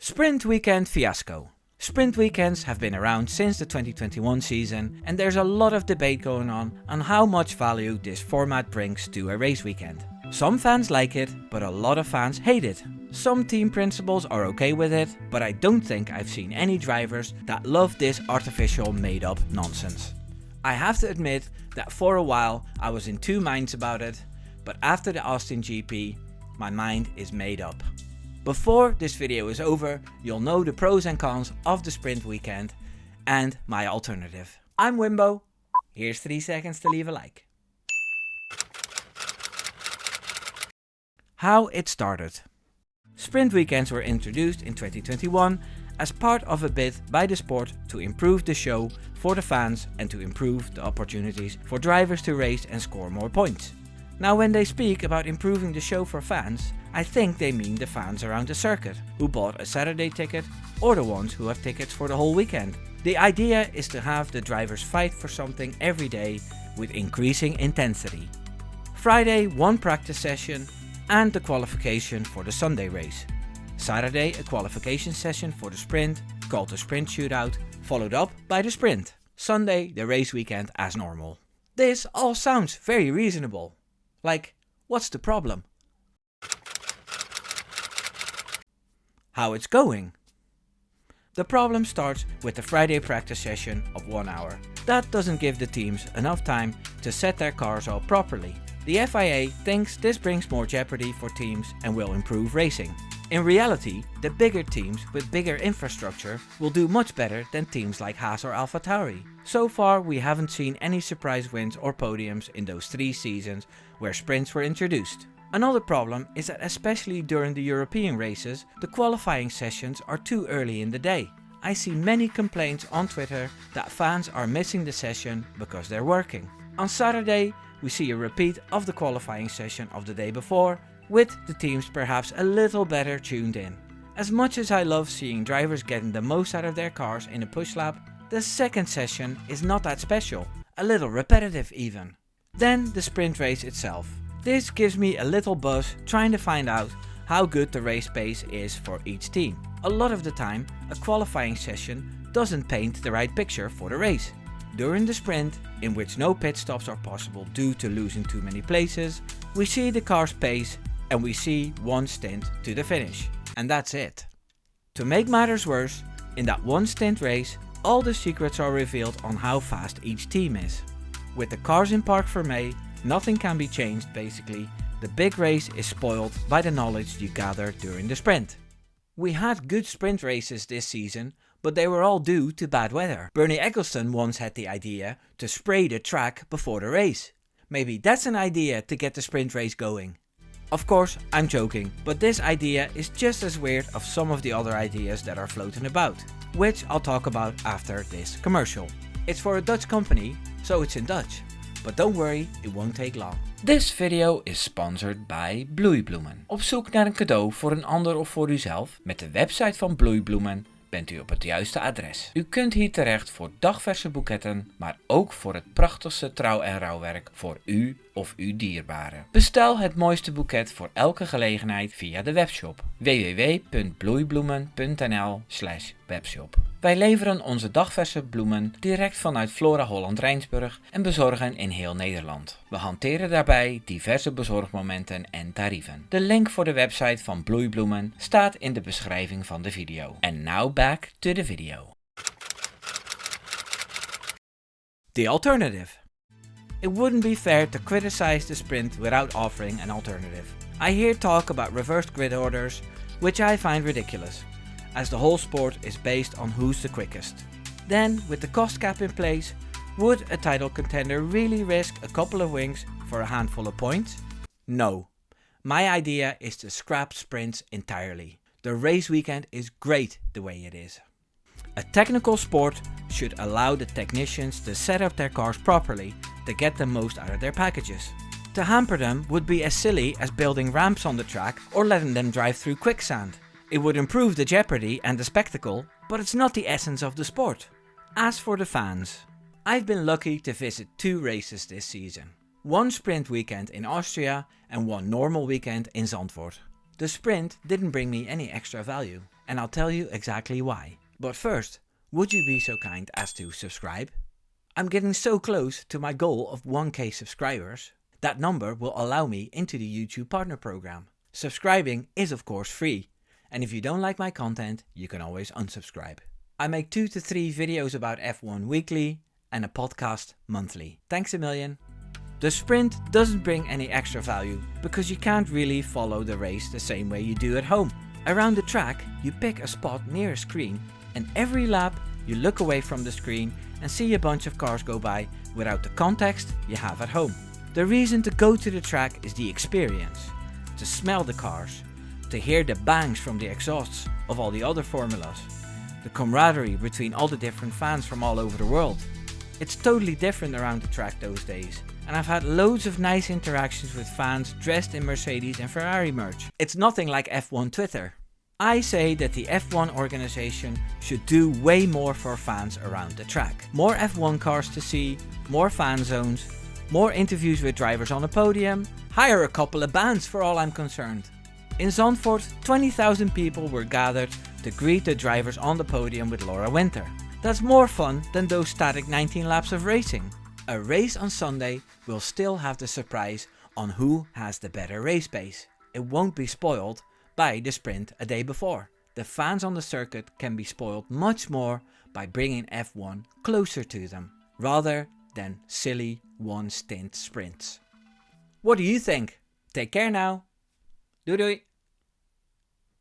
Sprint weekend fiasco. Sprint weekends have been around since the 2021 season, and there's a lot of debate going on how much value this format brings to a race weekend. Some fans like it, but a lot of fans hate it. Some team principals are okay with it, but I don't think I've seen any drivers that love this artificial made up nonsense. I have to admit that for a while I was in two minds about it, but after the Austin GP, my mind is made up. Before this video is over, you'll know the pros and cons of the sprint weekend and my alternative. I'm Wimbo. Here's 3 seconds to leave a like. How it started. Sprint weekends were introduced in 2021 as part of a bid by the sport to improve the show for the fans and to improve the opportunities for drivers to race and score more points. Now, when they speak about improving the show for fans, I think they mean the fans around the circuit who bought a Saturday ticket or the ones who have tickets for the whole weekend. The idea is to have the drivers fight for something every day with increasing intensity. Friday, one practice session and the qualification for the Sunday race. Saturday, a qualification session for the sprint called the sprint shootout, followed up by the sprint. Sunday, the race weekend as normal. This all sounds very reasonable. Like, what's the problem? How it's going. The problem starts with the Friday practice session of 1 hour. That doesn't give the teams enough time to set their cars up properly. The FIA thinks this brings more jeopardy for teams and will improve racing. In reality, the bigger teams with bigger infrastructure will do much better than teams like Haas or AlphaTauri. So far, we haven't seen any surprise wins or podiums in those 3 seasons where sprints were introduced. Another problem is that especially during the European races, the qualifying sessions are too early in the day. I see many complaints on Twitter that fans are missing the session because they're working. On Saturday, we see a repeat of the qualifying session of the day before, with the teams perhaps a little better tuned in. As much as I love seeing drivers getting the most out of their cars in a push lap, the second session is not that special, a little repetitive even. Then the sprint race itself. This gives me a little buzz trying to find out how good the race pace is for each team. A lot of the time, a qualifying session doesn't paint the right picture for the race. During the sprint, in which no pit stops are possible due to losing too many places, we see the car's pace and we see one stint to the finish. And that's it. To make matters worse, in that one stint race, all the secrets are revealed on how fast each team is. With the cars in park for May, nothing can be changed basically. The big race is spoiled by the knowledge you gather during the sprint. We had good sprint races this season, but they were all due to bad weather. Bernie Ecclestone once had the idea to spray the track before the race. Maybe that's an idea to get the sprint race going. Of course, I'm joking, but this idea is just as weird as some of the other ideas that are floating about, which I'll talk about after this commercial. It's for a Dutch company, so it's in Dutch. But don't worry, it won't take long. This video is sponsored by Bloeibloemen. Op zoek naar een cadeau voor een ander of voor uzelf? Met de website van Bloeibloemen bent u op het juiste adres. U kunt hier terecht voor dagverse boeketten, maar ook voor het prachtigste trouw- en rouwwerk voor u of uw dierbaren. Bestel het mooiste boeket voor elke gelegenheid via de webshop www.bloeibloemen.nl/webshop. Wij leveren onze dagverse bloemen direct vanuit Flora Holland Rijnsburg en bezorgen in heel Nederland. We hanteren daarbij diverse bezorgmomenten en tarieven. De link voor de website van Bloeibloemen staat in de beschrijving van de video. And now back to the video. The alternative. It wouldn't be fair to criticize the sprint without offering an alternative. I hear talk about reversed grid orders, which I find ridiculous, as the whole sport is based on who's the quickest. Then, with the cost cap in place, would a title contender really risk a couple of wings for a handful of points? No. My idea is to scrap sprints entirely. The race weekend is great the way it is. A technical sport should allow the technicians to set up their cars properly to get the most out of their packages. To hamper them would be as silly as building ramps on the track or letting them drive through quicksand. It would improve the jeopardy and the spectacle, but it's not the essence of the sport. As for the fans, I've been lucky to visit 2 races this season. One sprint weekend in Austria and one normal weekend in Zandvoort. The sprint didn't bring me any extra value, and I'll tell you exactly why. But first, would you be so kind as to subscribe? I'm getting so close to my goal of 1k subscribers. That number will allow me into the YouTube Partner Program. Subscribing is of course free, and if you don't like my content, you can always unsubscribe. I make 2 to 3 videos about F1 weekly and a podcast monthly. Thanks a million. The sprint doesn't bring any extra value because you can't really follow the race the same way you do at home. Around the track, you pick a spot near a screen, and every lap you look away from the screen and see a bunch of cars go by without the context you have at home. The reason to go to the track is the experience, to smell the cars, to hear the bangs from the exhausts of all the other formulas, the camaraderie between all the different fans from all over the world. It's totally different around the track those days, and I've had loads of nice interactions with fans dressed in Mercedes and Ferrari merch. It's nothing like F1 Twitter. I say that the F1 organization should do way more for fans around the track. More F1 cars to see, more fan zones, more interviews with drivers on the podium, hire a couple of bands for all I'm concerned. In Zandvoort, 20,000 people were gathered to greet the drivers on the podium with Laura Winter. That's more fun than those static 19 laps of racing. A race on Sunday will still have the surprise on who has the better race pace. It won't be spoiled by the sprint a day before. The fans on the circuit can be spoiled much more by bringing F1 closer to them, rather than silly one-stint sprints. What do you think? Take care now. Doei doei.